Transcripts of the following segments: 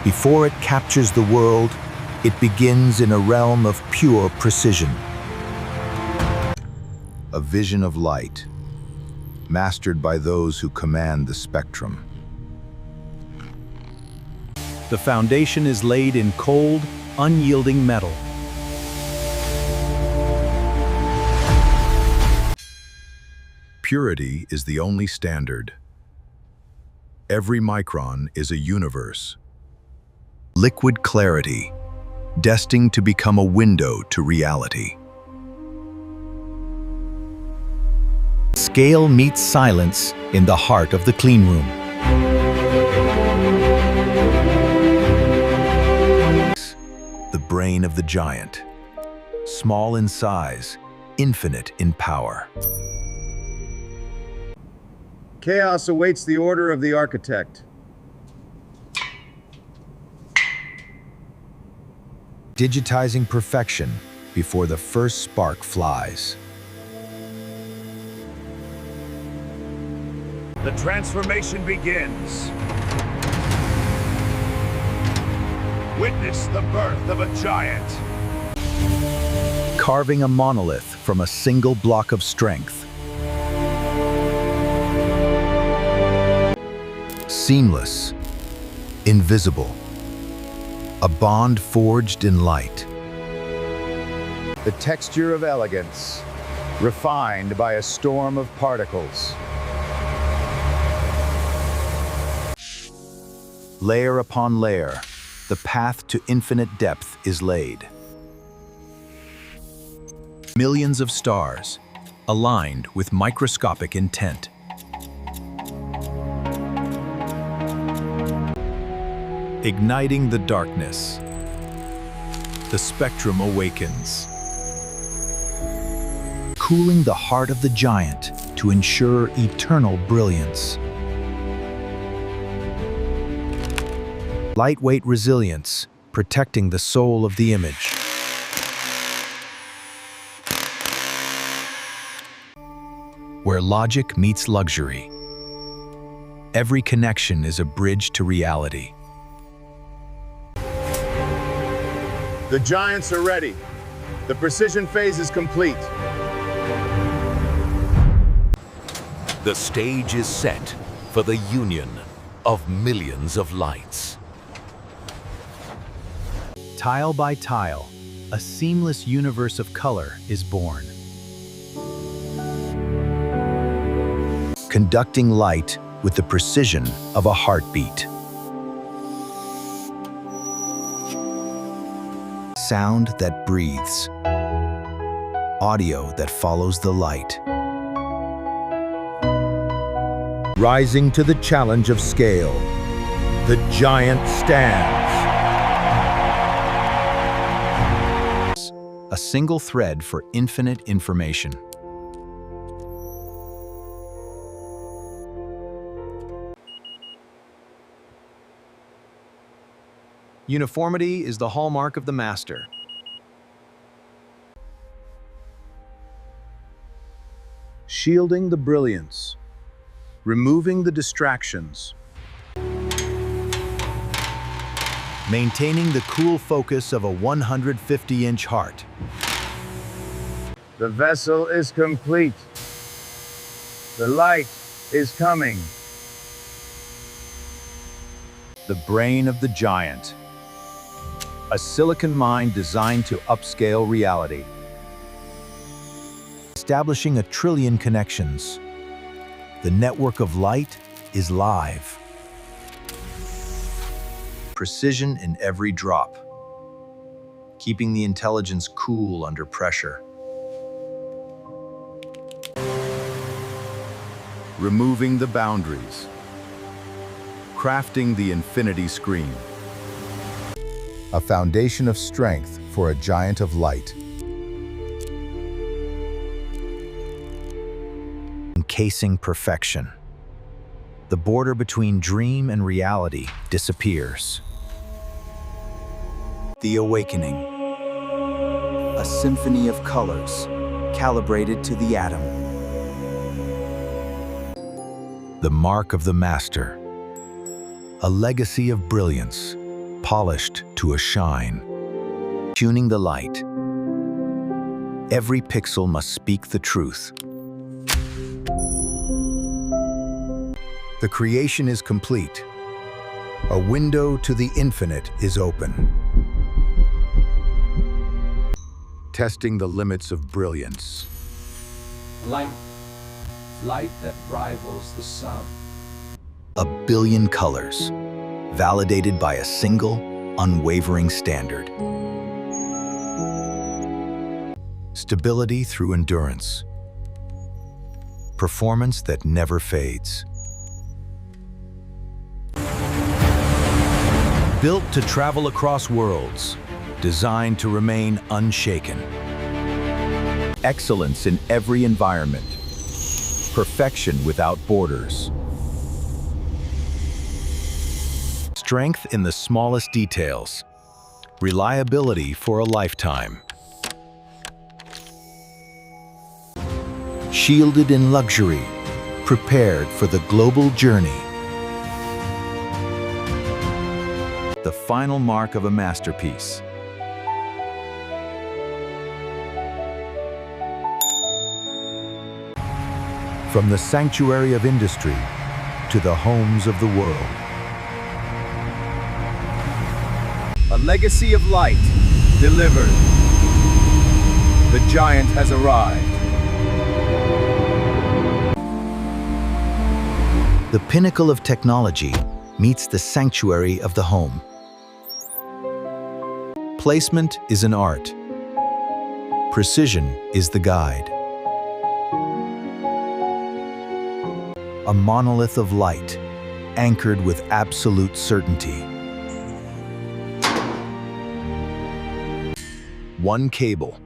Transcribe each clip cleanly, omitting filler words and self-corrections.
Before it captures the world, it begins in a realm of pure precision. A vision of light, mastered by those who command the spectrum. The foundation is laid in cold, unyielding metal. Purity is the only standard. Every micron is a universe. Liquid clarity, destined to become a window to reality. Scale meets silence in the heart of the clean room. The brain of the giant, small in size, infinite in power. Chaos awaits the order of the architect. Digitizing perfection before the first spark flies. The transformation begins. Witness the birth of a giant. Carving a monolith from a single block of strength. Seamless, invisible, a bond forged in light. The texture of elegance, refined by a storm of particles. Layer upon layer, the path to infinite depth is laid. Millions of stars, aligned with microscopic intent. Igniting the darkness, the spectrum awakens. Cooling the heart of the giant to ensure eternal brilliance. Lightweight resilience, protecting the soul of the image. Where logic meets luxury, every connection is a bridge to reality. The giants are ready. The precision phase is complete. The stage is set for the union of millions of lights. Tile by tile, a seamless universe of color is born. Conducting light with the precision of a heartbeat. Sound that breathes. Audio that follows the light. Rising to the challenge of scale, the giant stands. A single thread for infinite information. Uniformity is the hallmark of the master. Shielding the brilliance. Removing the distractions. Maintaining the cool focus of a 150-inch heart. The vessel is complete. The light is coming. The brain of the giant. A silicon mind designed to upscale reality. Establishing 1 trillion connections. The network of light is live. Precision in every drop. Keeping the intelligence cool under pressure. Removing the boundaries. Crafting the infinity screen. A foundation of strength for a giant of light. Encasing perfection. The border between dream and reality disappears. The awakening. A symphony of colors, calibrated to the atom. The mark of the master. A legacy of brilliance, polished to a shine. Tuning the light. Every pixel must speak the truth. The creation is complete. A window to the infinite is open. Testing the limits of brilliance. Light that rivals the sun. A billion colors, validated by a single, unwavering standard. Stability through endurance. Performance that never fades. Built to travel across worlds, designed to remain unshaken. Excellence in every environment. Perfection without borders. Strength in the smallest details. Reliability for a lifetime. Shielded in luxury, prepared for the global journey. The final mark of a masterpiece. From the sanctuary of industry to the homes of the world. A legacy of light delivered. The giant has arrived. The pinnacle of technology meets the sanctuary of the home. Placement is an art. Precision is the guide. A monolith of light, anchored with absolute certainty. One cable.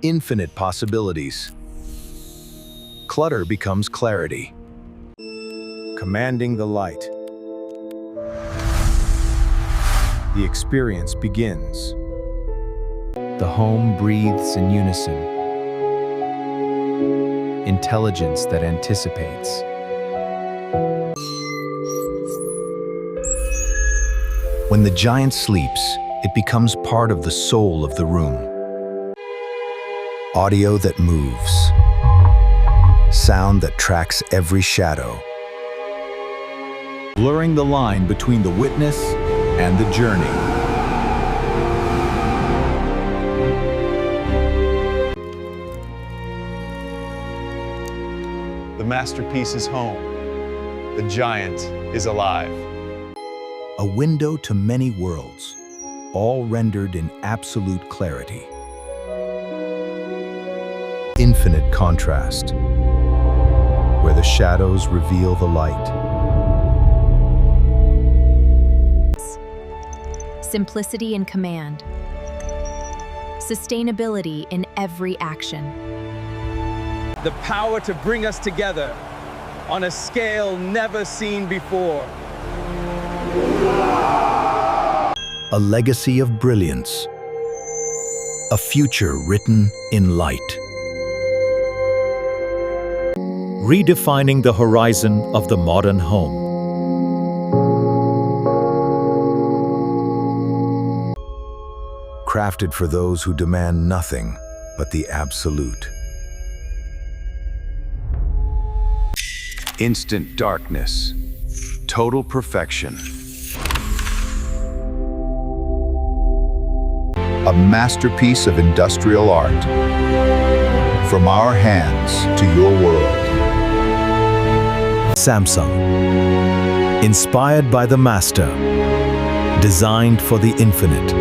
Infinite possibilities. Clutter becomes clarity. Commanding the light. The experience begins. The home breathes in unison. Intelligence that anticipates. When the giant sleeps, it becomes part of the soul of the room. Audio that moves. Sound that tracks every shadow. Blurring the line between the witness and the journey. The masterpiece is home. The giant is alive. A window to many worlds, all rendered in absolute clarity. Infinite contrast, where the shadows reveal the light. Simplicity in command. Sustainability in every action. The power to bring us together on a scale never seen before. A legacy of brilliance. A future written in light. Redefining the horizon of the modern home. Crafted for those who demand nothing but the absolute. Instant darkness. Total perfection. A masterpiece of industrial art. From our hands to your world. Samsung. Inspired by the master. Designed for the infinite.